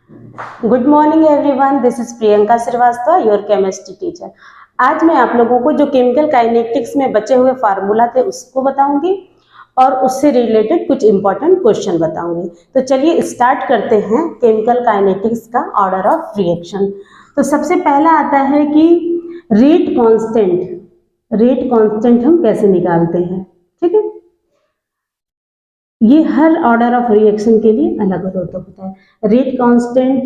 Good morning everyone, this is Priyanka Srivastava, your chemistry teacher. आज मैं आप लोगों को जो केमिकल काइनेटिक्स में बचे हुए फार्मूला थे उसको बताऊंगी और उससे रिलेटेड कुछ इंपॉर्टेंट क्वेश्चन बताऊंगी। तो चलिए स्टार्ट करते हैं केमिकल काइनेटिक्स का ऑर्डर ऑफ रिएक्शन। तो सबसे पहला आता है कि रेट कांस्टेंट हम कैसे निकालते हैं। ठीक है, ये हर ऑर्डर ऑफ रिएक्शन के लिए अलग अलग होता है। रेट कांस्टेंट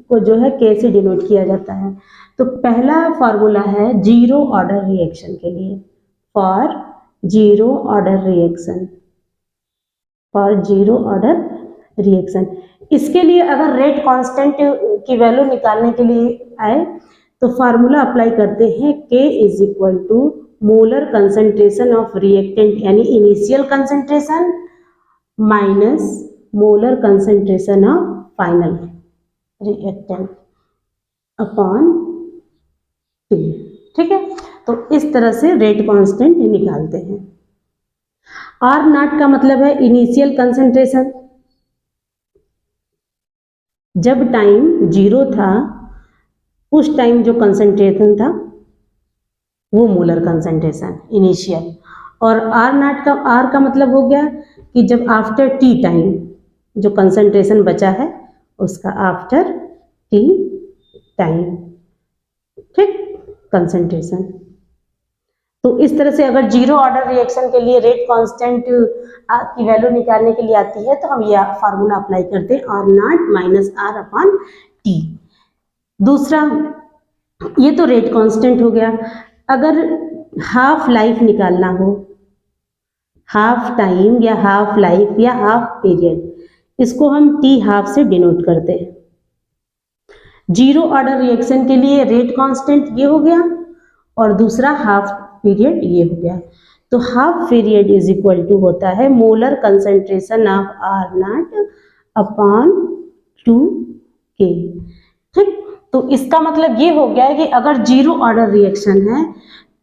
को जो है कैसे डिनोट किया जाता है, तो पहला फार्मूला है जीरो ऑर्डर रिएक्शन के लिए, फॉर जीरो ऑर्डर रिएक्शन। इसके लिए अगर रेट कांस्टेंट की वैल्यू निकालने के लिए आए तो फार्मूला अप्लाई करते हैं, K is equal to molar concentration of reactant यानी initial concentration minus molar concentration of final reactant upon T। ठीक है, तो इस तरह से रेट कांस्टेंट निकालते हैं। R नॉट का मतलब है इनिशियल कंसंट्रेशन, जब टाइम जीरो था उस टाइम जो कंसंट्रेशन था वो मोलर कंसंट्रेशन इनिशियल। और R नॉट का R का मतलब हो गया कि जब आफ्टर T टाइम जो कंसंट्रेशन बचा है उसका आफ्टर T टाइम, ठीक, कंसंट्रेशन। तो इस तरह से अगर जीरो ऑर्डर रिएक्शन के लिए रेट कांस्टेंट की वैल्यू निकालने के लिए आती है तो हम यह फार्मूला अप्लाई करते हैं, R not minus R upon T। दूसरा, ये तो रेट कांस्टेंट हो गया। अगर हाफ लाइफ निकालना हो, हाफ टाइम या हाफ लाइफ या हाफ पीरियड, इसको हम T हाफ से डिनोट करते हैं। जीरो ऑर्डर रिएक्शन के लिए रेट कांस्टेंट ये हो गया और दूसरा हाफ पीरियड ये हो गया। तो half period is equal to होता है molar concentration of R naught upon 2K। ठीक, तो इसका मतलब ये हो गया है कि अगर जीरो ऑर्डर रिएक्शन है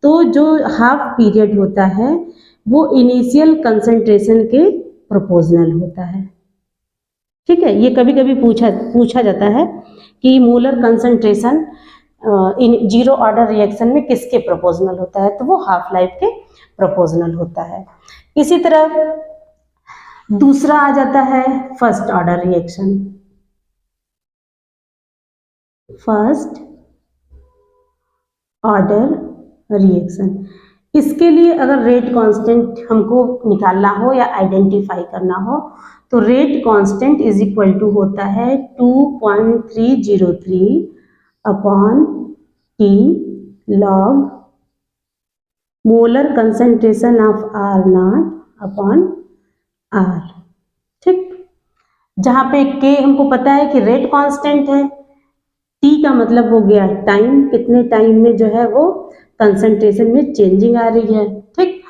तो जो हाफ पीरियड होता है वो इनिशियल कंसंट्रेशन के प्रोपोर्शनल होता है। ठीक है, ये कभी कभी पूछा जाता है कि molar concentration in zero order reaction में किसके प्रोपोर्शनल होता है, तो वो हाफ लाइफ के प्रोपोर्शनल होता है। इसी तरह दूसरा आ जाता है first order reaction. First order reaction, इसके लिए अगर रेट कांस्टेंट हमको निकालना हो या आइडेंटिफाई करना हो तो rate constant is equal to होता है 2.303 upon T log molar concentration of R naught upon R। ठीक, जहाँ पे K हमको पता है कि रेट कांस्टेंट है, T का मतलब हो गया टाइम, कितने टाइम में जो है वो कंसंट्रेशन में चेंजिंग आ रही है। ठीक,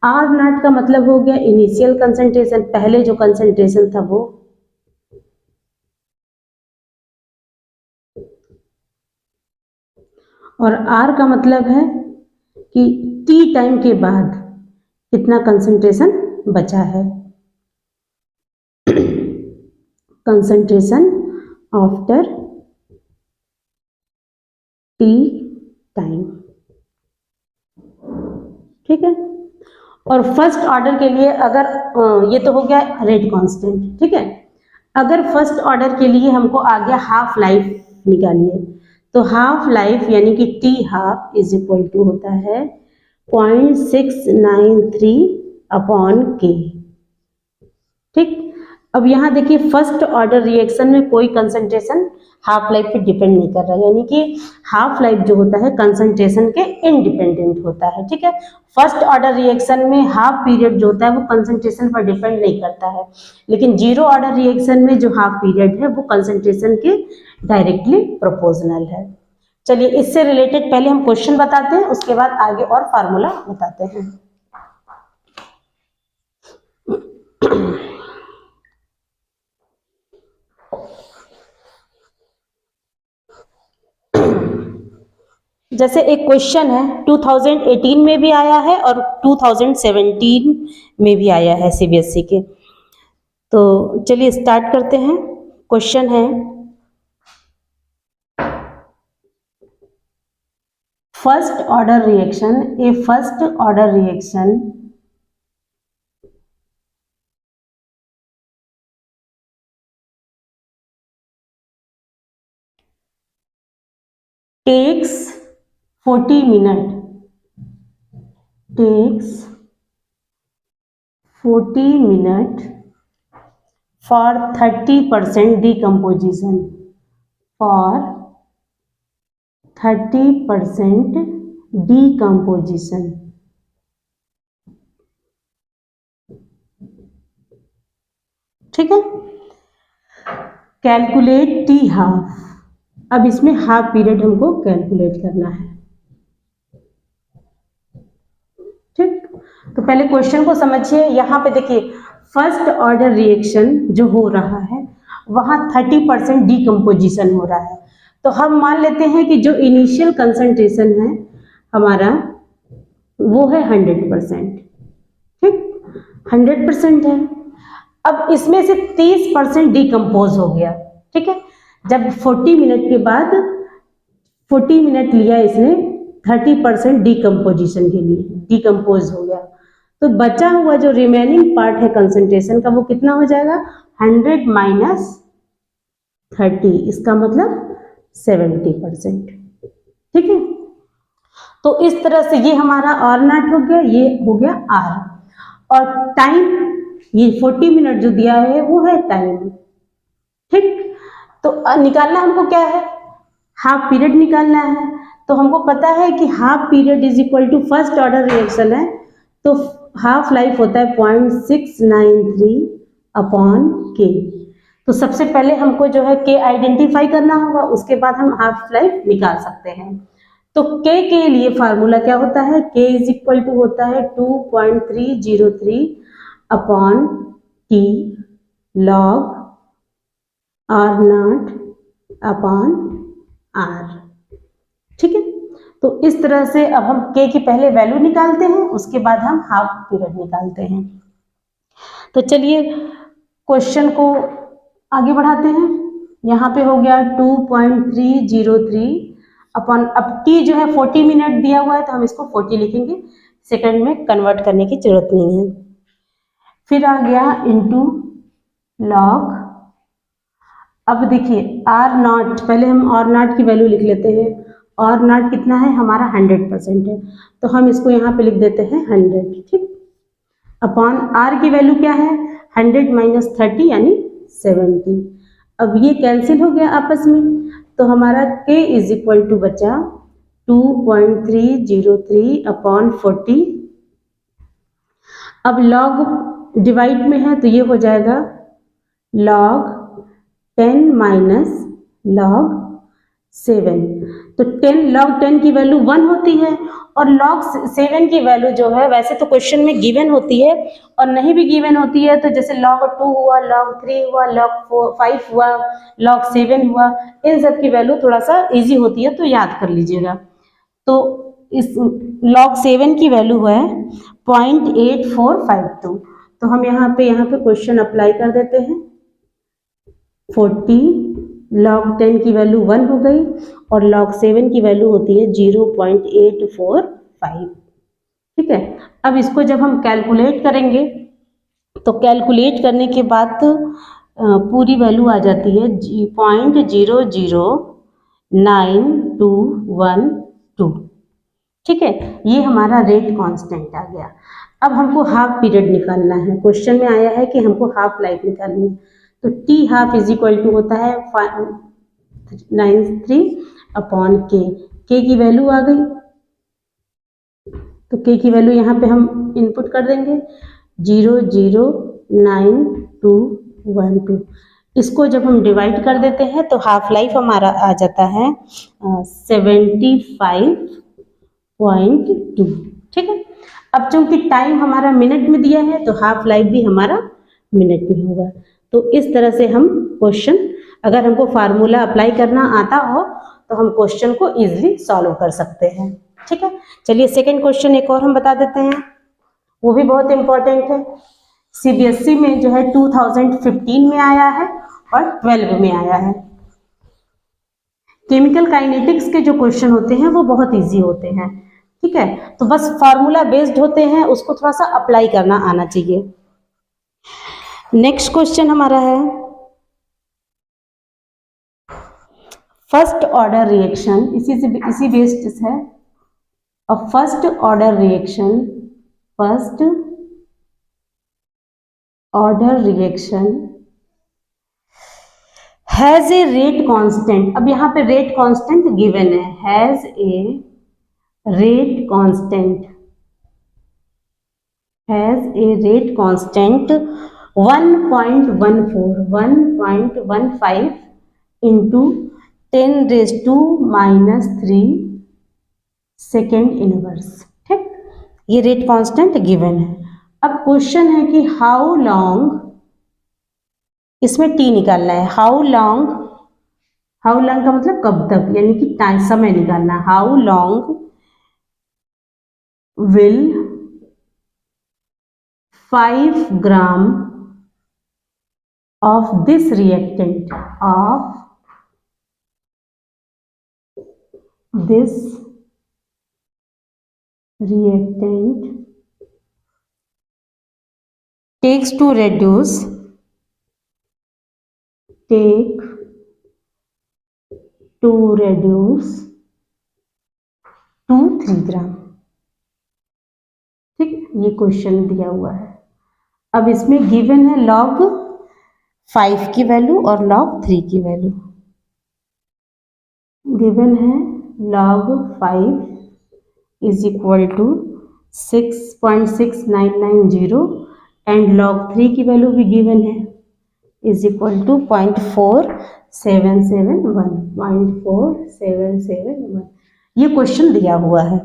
R नॉट का मतलब हो गया इनिशियल कंसंट्रेशन, पहले जो कंसंट्रेशन था वो, और R का मतलब है कि T टाइम के बाद कितना कंसंट्रेशन बचा है, कंसंट्रेशन आफ्टर T टाइम। ठीक है, और फर्स्ट ऑर्डर के लिए अगर ये तो हो गया रेट कांस्टेंट। ठीक है, अगर फर्स्ट ऑर्डर के लिए हमको आ गया हाफ लाइफ निकालिए, तो हाफ लाइफ यानी कि T half is equal to होता है 0.693 अपॉन K। ठीक, अब यहाँ देखिए फर्स्ट ऑर्डर रिएक्शन में कोई कंसंट्रेशन हाफ लाइफ पे डिपेंड नहीं कर रहा है, यानी कि हाफ लाइफ जो होता है कंसंट्रेशन के इंडिपेंडेंट होता है। ठीक है, फर्स्ट ऑर्डर रिएक्शन में हाफ पीरियड जो होता है वो कंसंट्रेशन पर डिपेंड नहीं करता है, लेकिन जीरो ऑर्डर रिएक्शन में जो हाफ पीरियड है वो कंसंट्रेशन के डायरेक्टली प्रोपोर्शनल है। चलिए इससे रिलेटेड पहले हम क्वेश्चन बताते हैं, उसके बाद आगे और फार्मूला बताते हैं। जैसे एक क्वेश्चन है 2018 में भी आया है और 2017 में भी आया है CBSE के। तो चलिए स्टार्ट करते हैं। क्वेश्चन है first order reaction, a first order reaction takes 40 minutes, takes 40 minutes for 30% decomposition, for 30% decomposition. ठीक है, कैलकुलेट टी हाफ। अब इसमें हाफ पीरियड हमको कैलकुलेट करना है। ठीक, तो पहले क्वेश्चन को समझिए। यहाँ पे देखिए फर्स्ट ऑर्डर रिएक्शन जो हो रहा है वहाँ 30% डीकम्पोजिशन हो रहा है। तो हम मान लेते हैं कि जो इनिशियल कंसंट्रेशन है हमारा वो है 100%। ठीक, 100% है। अब इसमें से 30% डीकम्पोज हो गया। ठीक है, जब 40 मिनट के बाद 40 मिनट लिया इसने 30% डीकम्पोजिशन के लिए, डीकम्पोज हो गया। तो बचा हुआ जो रिमेनिंग पार्ट है कंसंट्रेशन का वो कितना हो जाएगा, 100 माइनस 30, इसका मतलब 70%। ठीक है, तो इस तरह से ये हमारा आर नॉट हो गया, ये हो गया आर। और टाइम ये 40 मिनट जो दिया है वो है टाइम। ठीक, तो निकालना हमको क्या है, हाफ पीरियड निकालना है। तो हमको पता है कि half period is equal to first order reaction है, तो हाफ लाइफ होता है 0.693 अपॉन के। तो सबसे पहले हमको जो है के आइडेंटिफाई करना होगा, उसके बाद हम हाफ लाइफ निकाल सकते हैं। तो के लिए फार्मूला क्या होता है, के इज इक्वल टू होता है 2.303 upon T log R naught upon R. ठीक है, तो इस तरह से अब हम के की पहले वैल्यू निकालते हैं, उसके बाद हम हाफ पीरियड निकालते हैं। तो चलिए क्वेश्चन को आगे बढ़ाते हैं। यहाँ पे हो गया 2.303 अपॉन, अब टी जो है 40 मिनट दिया हुआ है तो हम इसको 40 लिखेंगे, सेकंड में कन्वर्ट करने की जरूरत नहीं है। फिर आ गया इनटू लॉग। अब देखिए आर नॉट, पहले हम आर नॉट की वैल्यू लिख लेते हैं। आर नॉट कितना है हमारा 100% है, तो हम इसको यहाँ पे लिख देते हैं 100। ठीक, अपॉन आर की वैल्यू क्या है 100 माइनस 30 यानी 70। अब ये कैंसिल हो गया आपस में, तो हमारा के इज इक्वल टू बचा 2.303 अपॉन 40। अब लॉग डिवाइड में है तो ये हो जाएगा लॉग 10 माइनस लॉग 7। तो 10 लॉग 10 की वैल्यू 1 होती है, और लॉग 7 की वैल्यू जो है वैसे तो क्वेश्चन में गिवन होती है, और नहीं भी गिवन होती है तो जैसे लॉग 2 हुआ, लॉग 3 हुआ, लॉग 5 हुआ, लॉग 7 हुआ, इन सब की वैल्यू थोड़ा सा इजी होती है तो याद कर लीजिएगा। तो इस लॉग 7 की वैल्यू है 0.8452। तो हम यहाँ पे क्वेश्चन अप्लाई कर देते हैं। 40 लॉग 10 की वैल्यू 1 हो गई, और लॉग 7 की वैल्यू होती है 0.845। ठीक है, अब इसको जब हम कैलकुलेट करेंगे तो कैलकुलेट करने के बाद पूरी वैल्यू आ जाती है 0.009212। ठीक है, ये हमारा रेट कांस्टेंट आ गया। अब हमको हाफ पीरियड निकालना है। क्वेश्चन में आया है कि हमको हाफ लाइफ निकालनी है, तो T half is equal to होता है 593 अपॉन के की वैल्यू आ गई, तो के की वैल्यू यहाँ पे हम इनपुट कर देंगे 0.09212। इसको जब हम डिवाइड कर देते हैं तो हाफ लाइफ हमारा आ जाता है 75.2। ठीक है, अब चूंकि टाइम हमारा मिनट में दिया है तो हाफ लाइफ भी हमारा मिनट में होगा। तो इस तरह से हम क्वेश्चन, अगर हमको फार्मूला अप्लाई करना आता हो तो हम क्वेश्चन को इजीली सॉल्व कर सकते हैं। ठीक है, चलिए सेकंड क्वेश्चन एक और हम बता देते हैं, वो भी बहुत इंपॉर्टेंट है। सीबीएसई में जो है 2015 में आया है और 12 में आया है। केमिकल काइनेटिक्स के जो क्वेश्चन होते हैं वो बहुत इजी होते हैं, ठीक है। तो बस फार्मूला बेस्ड होते हैं, उसको थोड़ा सा अप्लाई करना आना चाहिए। नेक्स्ट क्वेश्चन हमारा है फर्स्ट ऑर्डर रिएक्शन, इसी बेस्ड है। A first order reaction has a rate constant. अब यहाँ पे रेट कांस्टेंट गिवन है, has a rate constant 1.15 into 10⁻³ second inverse, ठीक। ये रेट कांस्टेंट गिवन है। अब क्वेश्चन है कि हाउ लॉन्ग, इसमें टी निकालना है। हाउ लॉन्ग का मतलब कब तक, यानी कि टाइम, समय निकालना है। How long will 5 gram of this reactant takes to reduce 2 to 3 ग्राम, ठीक। ये क्वेश्चन दिया हुआ है। अब इसमें गिवन है log 5 की वैल्यू और log 3 की वैल्यू। गिवन है log 5 is equal to 6.6990 and log 3 की वैल्यू भी गिवन है इज इक्वल टू 0.4771। ये क्वेश्चन दिया हुआ है,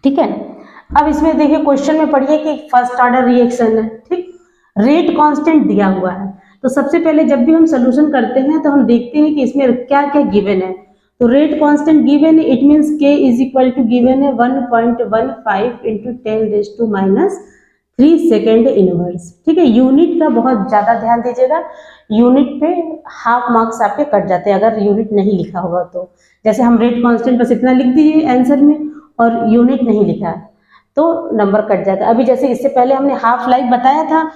ठीक है। अब इसमें देखिए क्वेश्चन में पढ़िए कि फर्स्ट ऑर्डर रिएक्शन है, ठीक। रेट कांस्टेंट दिया हुआ है, तो सबसे पहले जब भी हम सोल्यूशन करते हैं तो हम देखते हैं कि इसमें क्या क्या गिवन है। तो रेट कांस्टेंट गिवन है, it means k is equal to given है 1.15 इंटू 10⁻³ सेकेंड इनवर्स, ठीक है। यूनिट का बहुत ज्यादा ध्यान दीजिएगा, यूनिट पे हाफ मार्क्स आपके कट जाते हैं अगर यूनिट नहीं लिखा होगा तो। जैसे हम रेट कांस्टेंट बस इतना लिख दीजिए आंसर में और यूनिट नहीं लिखा है तो नंबर कट जाएगा। अभी जैसे इससे पहले हमने हाफ लाइफ बताया था,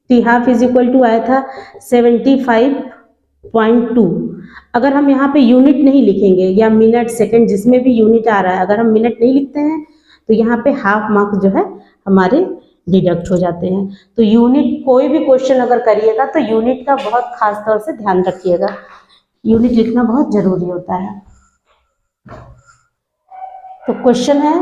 t half is equal to आया था 75.2। अगर हम यहाँ पे यूनिट नहीं लिखेंगे या मिनट सेकंड जिसमें भी यूनिट आ रहा है, अगर हम मिनट नहीं लिखते हैं तो यहाँ पे हाफ मार्क्स जो है हमारे डिडक्ट हो जाते हैं। तो यूनिट, कोई भी क्वेश्चन अगर करिएगा तो यूनिट का बहुत खास तौर से ध्यान रखिएगा, यूनिट लिखना बहुत जरूरी होता है। तो क्वेश्चन है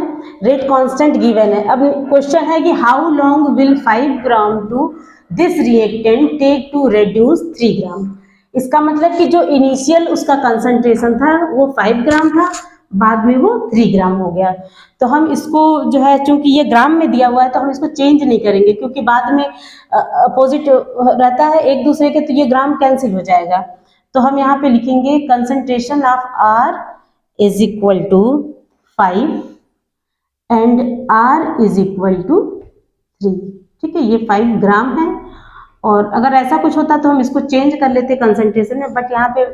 रेट कांस्टेंट गिवन है। अब क्वेश्चन है कि how long will 5 gram to this reactant take to reduce 3 gram. इसका मतलब कि जो इनिशियल उसका कंसंट्रेशन था वो 5 ग्राम था, बाद में वो 3 ग्राम हो गया। तो हम इसको जो है, चूंकि ये ग्राम में दिया हुआ है तो हम इसको चेंज नहीं करेंगे क्योंकि बाद में अपोजिट रहता है एक दूसरे के, तो ये ग्राम कैंसिल हो जाएगा। तो हम यहाँ पे लिखेंगे concentration of R is equal to 5 and R is equal to 3, ठीक है। ये 5 ग्राम है और अगर ऐसा कुछ होता तो हम इसको चेंज कर लेते कंसंट्रेशन में, बट यहाँ पे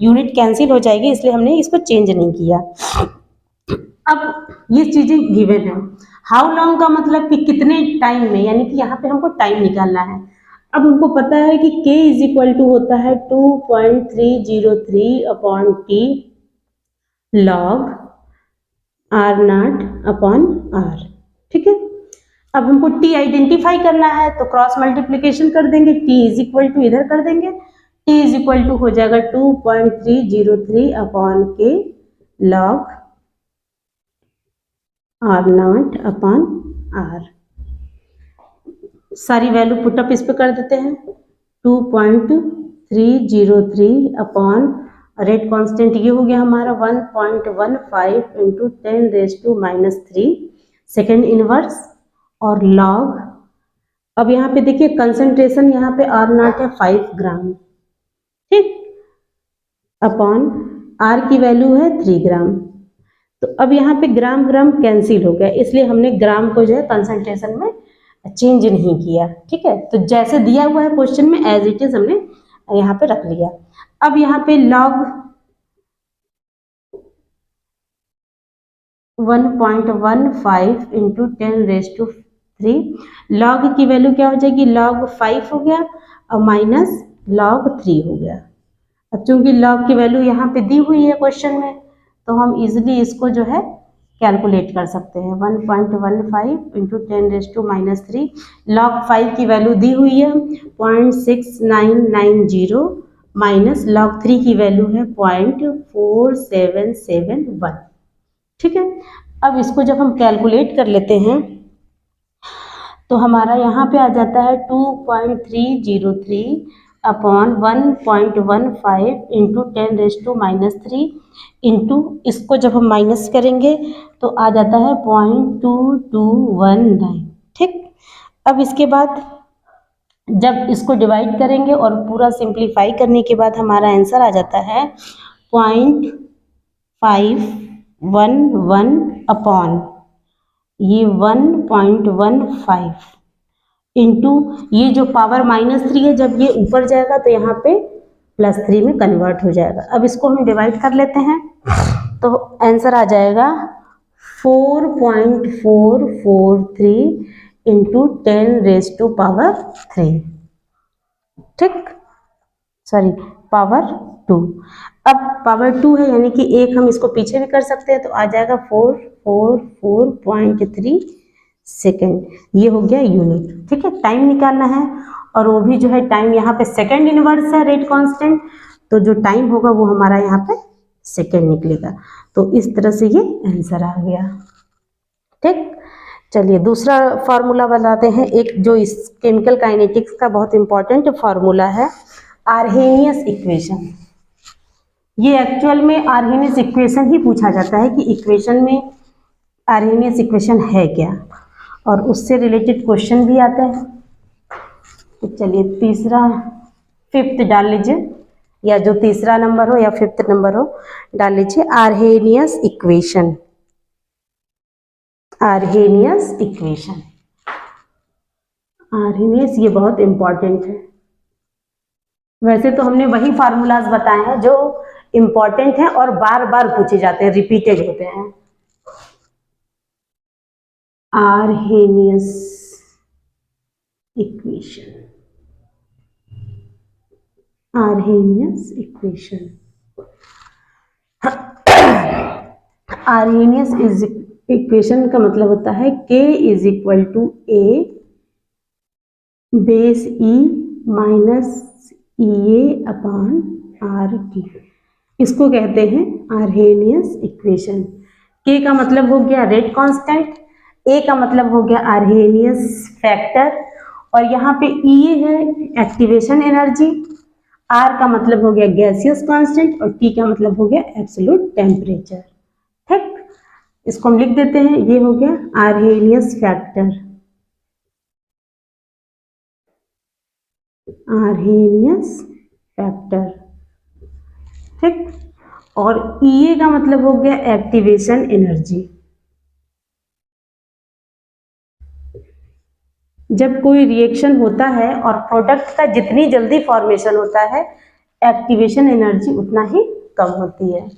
यूनिट कैंसिल हो जाएगी इसलिए हमने इसको चेंज नहीं किया। अब ये चीजें गिवन है। हाउ लॉन्ग का मतलब कि कितने टाइम में, यानी कि यहाँ पे हमको टाइम निकालना है। अब हमको पता है कि k इज इक्वल टू होता है 2.303/t log R0/R, ठीक है। अब हमको t आइडेंटिफाई करना है तो क्रॉस मल्टीप्लिकेशन कर देंगे, t इज इक्वल टू इधर कर देंगे, t इज इक्वल टू हो जाएगा 2.303/k log R0/R। सारी वैल्यू पुटअप इस पे कर देते हैं। 2.303 रेट कांस्टेंट ये हो गया हमारा 1.15 इंटू 10⁻³ सेकेंड इनवर्स और लॉग। अब यहाँ पे देखिए कंसंट्रेशन यहाँ पे R0 है 5 ग्राम, ठीक, अपॉन R की वैल्यू है 3 ग्राम। तो अब यहाँ पे ग्राम ग्राम कैंसिल हो गया, इसलिए हमने ग्राम को जो है कंसंट्रेशन में चेंज नहीं किया, ठीक है। तो जैसे दिया हुआ है क्वेश्चन में एज इट इज हमने यहाँ पे रख लिया। अब यहाँ पे log 1.15 इंटू 10⁻³ लॉग की वैल्यू क्या हो जाएगी, log 5 हो गया और माइनस log 3 हो गया। अब चूंकि log की वैल्यू यहाँ पे दी हुई है क्वेश्चन में, तो हम इजीली इसको जो है कैलकुलेट कर सकते हैं। 1.15 इंटू 10⁻³ log 5 की वैल्यू दी हुई है 0.6990 माइनस log 3 की वैल्यू है 0.4771। ठीक है, अब इसको जब हम कैलकुलेट कर लेते हैं तो हमारा यहाँ पे आ जाता है 2.303 अपॉन 1.15 इंटू 10⁻³ इंटू इसको जब हम माइनस करेंगे तो आ जाता है 0.2219। ठीक, अब इसके बाद जब इसको डिवाइड करेंगे और पूरा सिंप्लीफाई करने के बाद हमारा आंसर आ जाता है 0.511 अपॉन ये 1.15 इंटू ये जो पावर -3 है, जब ये ऊपर जाएगा तो यहाँ पे +3 में कन्वर्ट हो जाएगा। अब इसको हम डिवाइड कर लेते हैं तो आंसर आ जाएगा 4.443 इंटू 10⁻3। ठीक, सॉरी पावर 2। अब पावर 2 है यानी कि एक हम इसको पीछे भी कर सकते हैं तो आ जाएगा 444.3 सेकेंड। ये हो गया यूनिट। ठीक है, टाइम निकालना है और वो भी जो है टाइम यहाँ पे सेकेंड इनवर्स है रेट कांस्टेंट, तो जो टाइम होगा वो हमारा यहाँ पे सेकेंड निकलेगा। तो इस तरह से ये आंसर आ गया। ठीक, चलिए दूसरा फार्मूला बनाते हैं। एक जो इस केमिकल काइनेटिक्स का बहुत इंपॉर्टेंट फार्मूला है, आर्हेनियस इक्वेशन। ये एक्चुअल में आर्हेनियस इक्वेशन ही पूछा जाता है कि इक्वेशन में आर्हेनियस इक्वेशन है क्या, और उससे रिलेटेड क्वेश्चन भी आता है। तो चलिए तीसरा फिफ्थ डाल लीजिए, या जो तीसरा नंबर हो या फिफ्थ नंबर हो डाल लीजिए, Arrhenius equation. Arrhenius equation, Arrhenius ये बहुत इंपॉर्टेंट है। वैसे तो हमने वही फार्मूलाज बताए हैं जो इंपॉर्टेंट हैं और बार बार पूछे जाते हैं, रिपीटेड होते हैं। Arrhenius equation, Arrhenius equation. Arrhenius equation का मतलब होता है K is equal to A base E minus EA upon RT। इसको कहते हैं आर्हेनियस इक्वेशन। K का मतलब हो गया रेट कांस्टेंट, A का मतलब हो गया आर्हेनियस फैक्टर, और यहाँ पे EA है एक्टिवेशन एनर्जी, R का मतलब हो गया गैसियस कांस्टेंट और T का मतलब हो गया एब्सोल्यूट टेम्परेचर। ठीक, इसको हम लिख देते हैं, ये हो गया आर्हेनियस फैक्टर, आर्हेनियस फैक्टर। ठीक, और EA का मतलब हो गया एक्टिवेशन एनर्जी। जब कोई रिएक्शन होता है और प्रोडक्ट का जितनी जल्दी फॉर्मेशन होता है, एक्टिवेशन एनर्जी उतना ही कम होती है।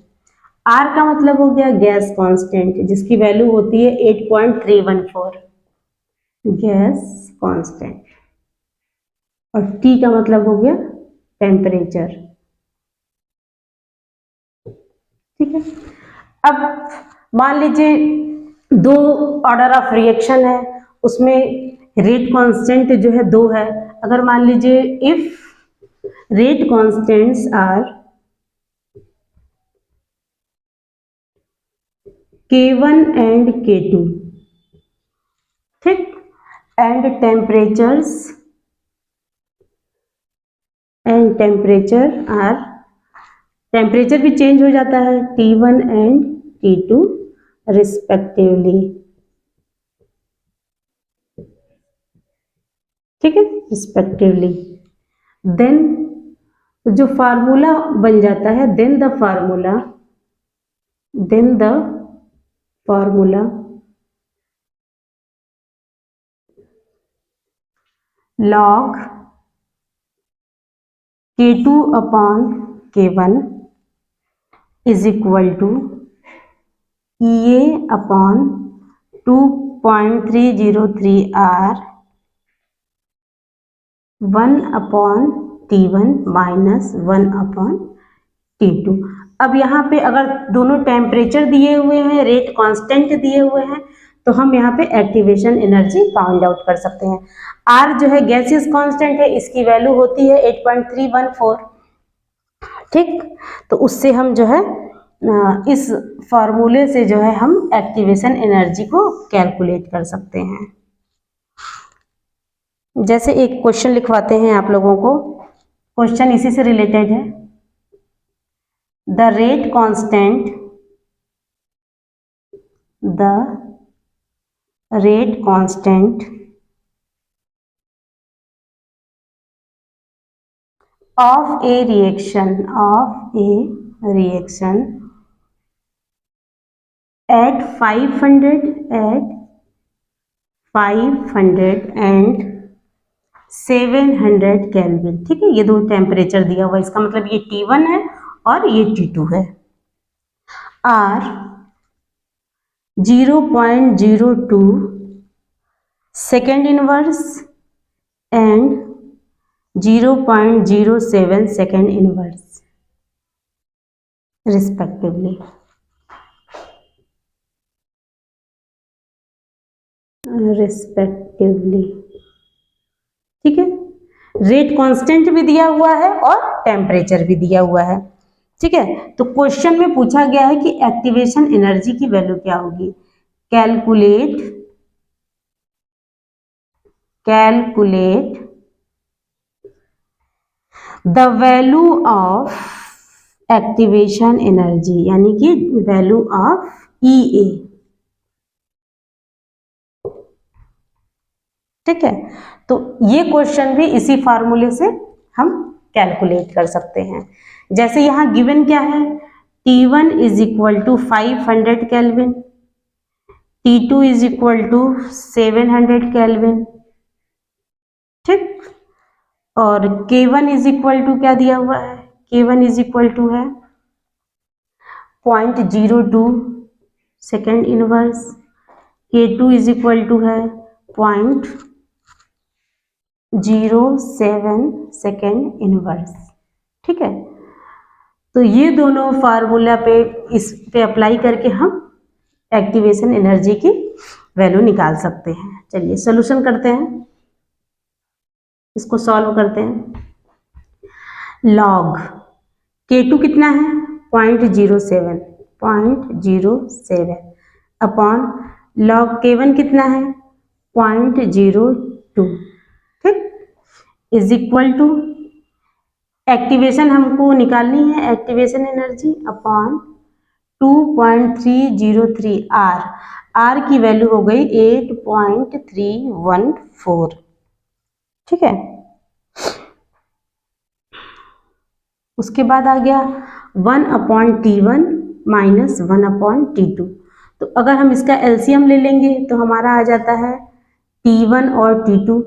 R का मतलब हो गया गैस कांस्टेंट, जिसकी वैल्यू होती है 8.314 गैस कांस्टेंट, और T का मतलब हो गया टेम्परेचर। ठीक है, अब मान लीजिए दो ऑर्डर ऑफ रिएक्शन है, उसमें रेट कांस्टेंट जो है 2 है। अगर मान लीजिए if rate constants are K1 and K2, ठीक, एंड टेम्परेचर आर, टेम्परेचर भी चेंज हो जाता है T1 एंड T2 रिस्पेक्टिवली। ठीक है, रिस्पेक्टिवली। देन जो फार्मूला बन जाता है, then the formula log K2 upon K1 is equal to EA upon 2.303 R 1 upon T1 minus 1 upon T2। अब यहाँ पे अगर दोनों टेम्परेचर दिए हुए हैं, रेट कांस्टेंट दिए हुए हैं, तो हम यहाँ पे एक्टिवेशन एनर्जी फाइंड आउट कर सकते हैं। R जो है गैसियस कांस्टेंट है, इसकी वैल्यू होती है 8.314। ठीक, तो उससे हम जो है इस फार्मूले से जो है हम एक्टिवेशन एनर्जी को कैलकुलेट कर सकते हैं। जैसे एक क्वेश्चन लिखवाते हैं आप लोगों को, क्वेश्चन इसी से रिलेटेड है। The rate constant of a reaction at 500 and 700 kelvin. ठीक है, ये दो टेम्परेचर दिया हुआ है, इसका मतलब ये T1 है और ये T2 है। R 0.02 second inverse and 0.07 second inverse respectively. ठीक है, रेट कांस्टेंट भी दिया हुआ है और टेम्परेचर भी दिया हुआ है। ठीक है, तो क्वेश्चन में पूछा गया है कि एक्टिवेशन एनर्जी की वैल्यू क्या होगी। Calculate the value of activation energy, यानी कि वैल्यू ऑफ EA। ठीक है, तो ये क्वेश्चन भी इसी फार्मूले से हम कैलकुलेट कर सकते हैं। जैसे यहाँ गिवन क्या है, T1 is equal to 500 kelvin, T2 is equal to 700 kelvin. ठीक, और K1 इज इक्वल टू क्या दिया हुआ है, K1 इज इक्वल टू है 0.02 second inverse, K2 is equal to है 0.07 सेकेंड इनवर्स। ठीक है, तो ये दोनों फार्मूला पे इस पे अप्लाई करके हम एक्टिवेशन एनर्जी की वैल्यू निकाल सकते हैं। चलिए सॉल्यूशन करते हैं, इसको सॉल्व करते हैं। लॉग K2 कितना है 0.07 अपॉन लॉग K1 कितना है 0.02। ठीक, इज इक्वल टू एक्टिवेशन हमको निकालनी है, एक्टिवेशन एनर्जी अपॉन 2.303 R की वैल्यू हो गई 8.314। ठीक है, उसके बाद आ गया 1/T1 माइनस 1/T2। तो अगर हम इसका एलसीएम ले लेंगे तो हमारा आ जाता है T1 और T2।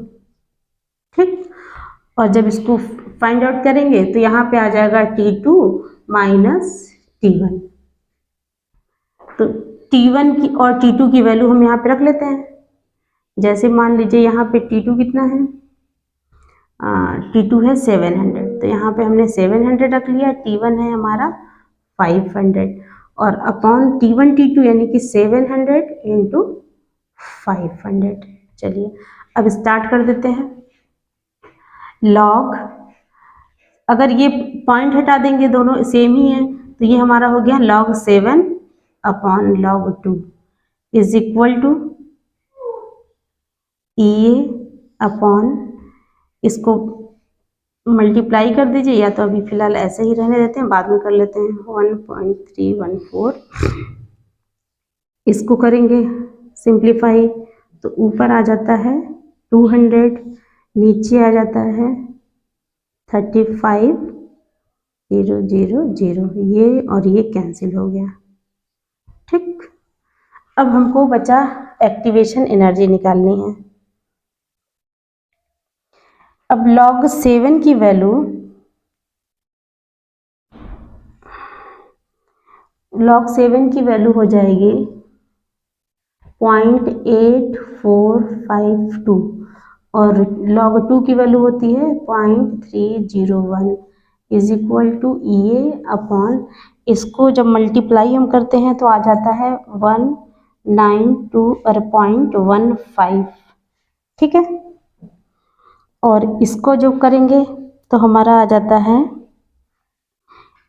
ठीक, और जब इसको फाइंड आउट करेंगे तो यहाँ पे आ जाएगा T2 माइनस T1। तो T1 की और T2 की वैल्यू हम यहाँ पे रख लेते हैं। जैसे मान लीजिए यहाँ पे T2 कितना है, T2 है 700, तो यहाँ पे हमने 700 रख लिया। T1 है हमारा 500 और अपॉन T1 T2 यानी कि 700 इंटू 500। चलिए अब स्टार्ट कर देते हैं। लॉग, अगर ये पॉइंट हटा देंगे दोनों सेम ही है, तो ये हमारा हो गया log 7 upon log 2 is equal to EA upon, इसको मल्टीप्लाई कर दीजिए, या तो अभी फिलहाल ऐसे ही रहने देते हैं, बाद में कर लेते हैं 1.314। इसको करेंगे सिंप्लीफाई तो ऊपर आ जाता है 200, नीचे आ जाता है 35,000, ये और ये कैंसिल हो गया। ठीक, अब हमको बचा एक्टिवेशन एनर्जी निकालनी है। अब log 7 की वैल्यू log 7 की वैल्यू हो जाएगी 0.8452 और log 2 की वैल्यू होती है 0.301 is equal to EA upon, इसको जब मल्टीप्लाई हम करते हैं तो आ जाता है 192.15, ठीक है। और इसको जब करेंगे तो हमारा आ जाता है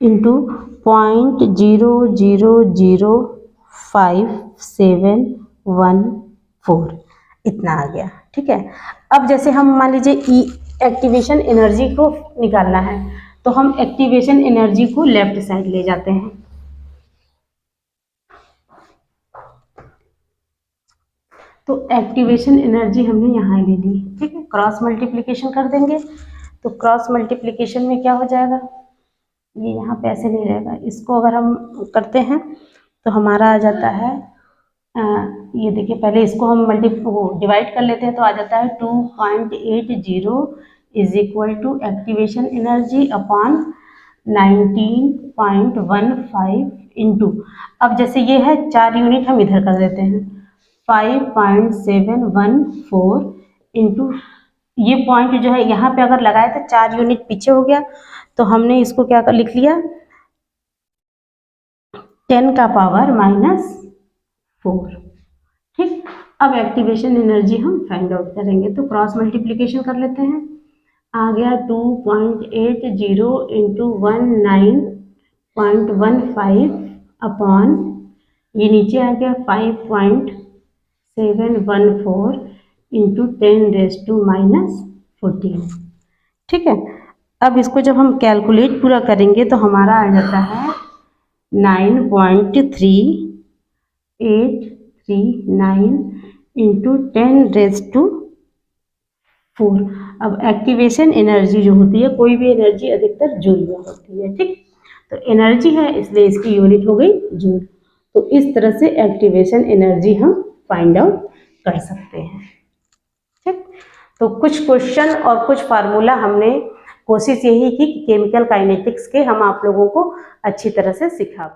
इंटू 0.005714, इतना आ गया, ठीक है। अब जैसे हम मान लीजिए एक्टिवेशन एनर्जी को निकालना है तो हम एक्टिवेशन एनर्जी को लेफ्ट साइड ले जाते हैं। तो एक्टिवेशन एनर्जी हमने यहाँ ले ली, ठीक है। क्रॉस मल्टीप्लिकेशन कर देंगे तो क्रॉस मल्टीप्लिकेशन में क्या हो जाएगा, ये यहाँ पे ऐसे नहीं रहेगा, इसको अगर हम करते हैं तो हमारा आ जाता है ये देखिए, पहले इसको हम डिवाइड कर लेते हैं तो आ जाता है 2.80 is equal to activation energy upon 19.15 into, अब जैसे ये है 4 यूनिट हम इधर कर देते हैं 5.714 इंटू, ये पॉइंट जो है यहाँ पे अगर लगाए तो 4 यूनिट पीछे हो गया, तो हमने इसको क्या लिख लिया 10 का पावर -4, ठीक। अब एक्टिवेशन एनर्जी हम फाइंड आउट करेंगे तो क्रॉस मल्टीप्लिकेशन कर लेते हैं, आ गया 2.80 इंटू 19.15 अपॉन, ये नीचे आ गया 5.714 इंटू 10⁻⁻14, ठीक है। अब इसको जब हम कैलकुलेट पूरा करेंगे तो हमारा आ जाता है 9.3839 इंटू 10⁻⁴। अब एक्टिवेशन एनर्जी जो होती है, कोई भी एनर्जी अधिकतर जूल में होती है, ठीक। तो एनर्जी है इसलिए इसकी यूनिट हो गई जूल। तो इस तरह से एक्टिवेशन एनर्जी हम फाइंड आउट कर सकते हैं, ठीक। तो कुछ क्वेश्चन और कुछ फार्मूला हमने कोशिश यही की कि केमिकल काइनेटिक्स के हम आप लोगों को अच्छी तरह से सिखा